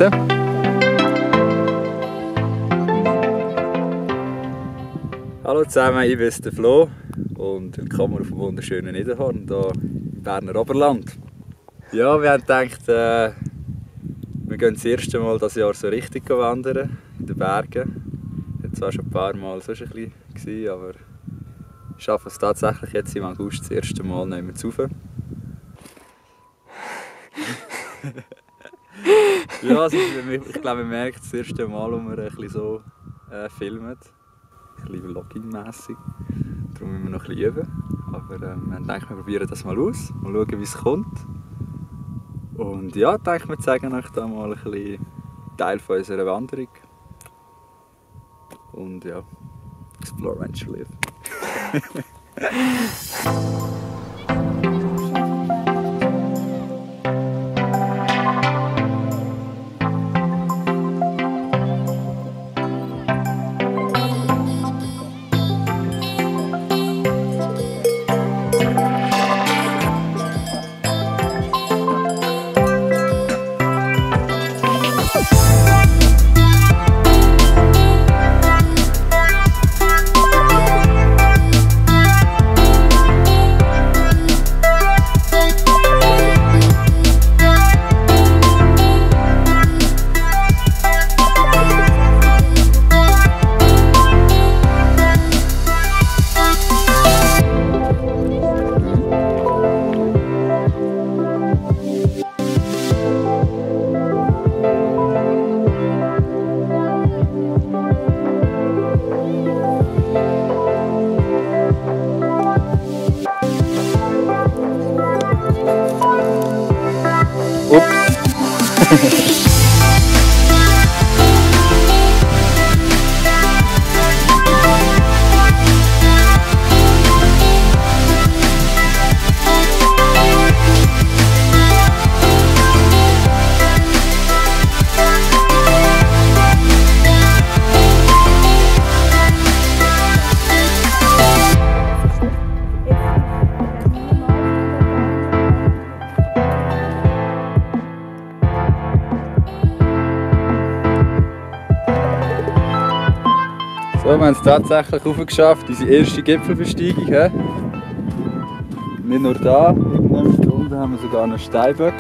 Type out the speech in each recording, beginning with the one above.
Geschichten. Hallo zusammen, ich bin der Flo und willkommen auf dem wunderschönen Niederhorn hier im Berner Oberland. Ja, wir haben gedacht, wir gehen das erste Mal dieses Jahr so richtig wandern in den Bergen. Das war zwar schon ein paar Mal so ein bisschen, aber wir schaffen es tatsächlich jetzt im August das erste Mal nehmen wir rauf. Ja, ich glaube, man merkt das erste Mal, wo wir ein bisschen so filmen. Ein bisschen vlogging-mässig. Darum müssen wir noch ein bisschen üben. Aber wir denken, wir probieren das mal aus. Mal schauen, wie es kommt. Und ja, ich denke, wir zeigen euch da mal ein bisschen Teil von unserer Wanderung. Und ja, explore when you live. So, wir haben es tatsächlich hochgeschafft, unsere erste Gipfelbesteigung. Nicht nur da, unten haben wir sogar noch Steinböcke.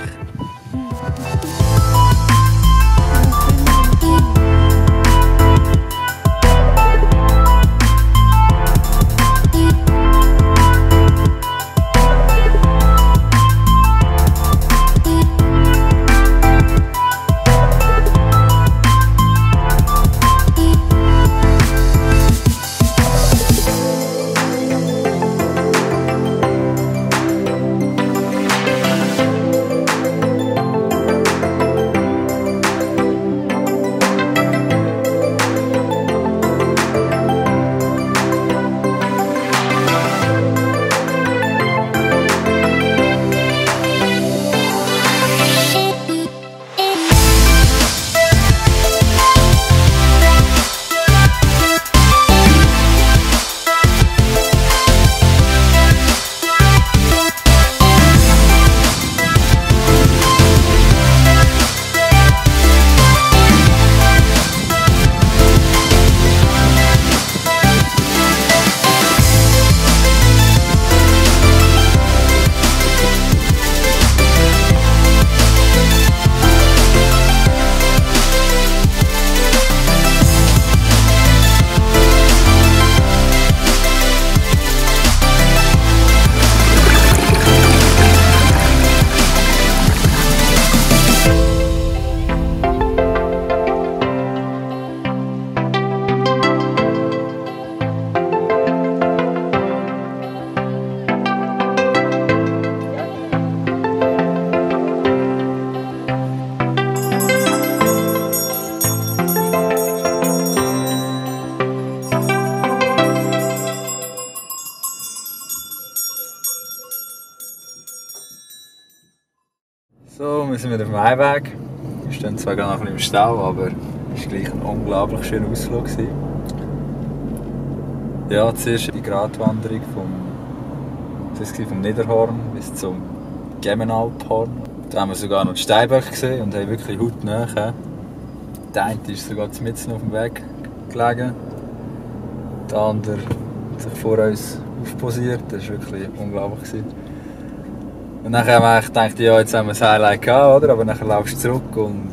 So, wir sind wieder auf dem Heimweg. Wir stehen zwar gerade noch ein bisschen im Stau, aber es war gleich ein unglaublich schöner Ausflug. Ja, zuerst die Gratwanderung vom Niederhorn bis zum Gemmenalphorn. Da haben wir sogar noch die Steinböcke gesehen und haben wirklich hautnah Der eine ist sogar mitten auf dem Weg gelegen. Der andere hat sich vor uns aufposiert. Das war wirklich unglaublich. Und dann haben wir gedacht, ja, jetzt haben wir das Highlight gehabt, oder? Aber dann laufst du zurück und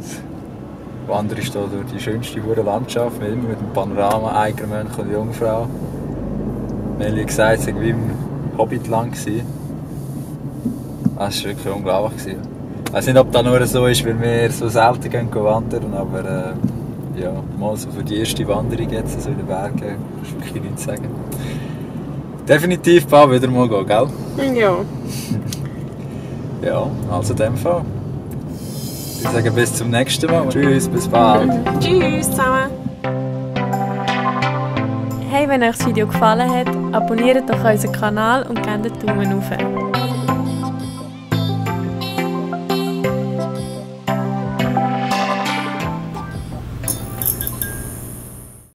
wanderst da durch die schönste Landschaft, mit dem Panorama, Eigermönch und Jungfrau. Melli hat gesagt, es war wie im Hobbitland. Das war wirklich unglaublich. Ich weiß nicht, ob das nur so ist, weil wir so selten gehen wandern, aber ja, mal so für die erste Wanderung jetzt so in den Bergen, kannst du wirklich nichts sagen. Definitiv bald wieder mal gehen, gell? Ja. Ja, also in dem Fall. Ich sage bis zum nächsten Mal. Tschüss, bis bald. Tschüss zusammen. Hey, wenn euch das Video gefallen hat, abonniert doch unseren Kanal und gebt einen Daumen hoch.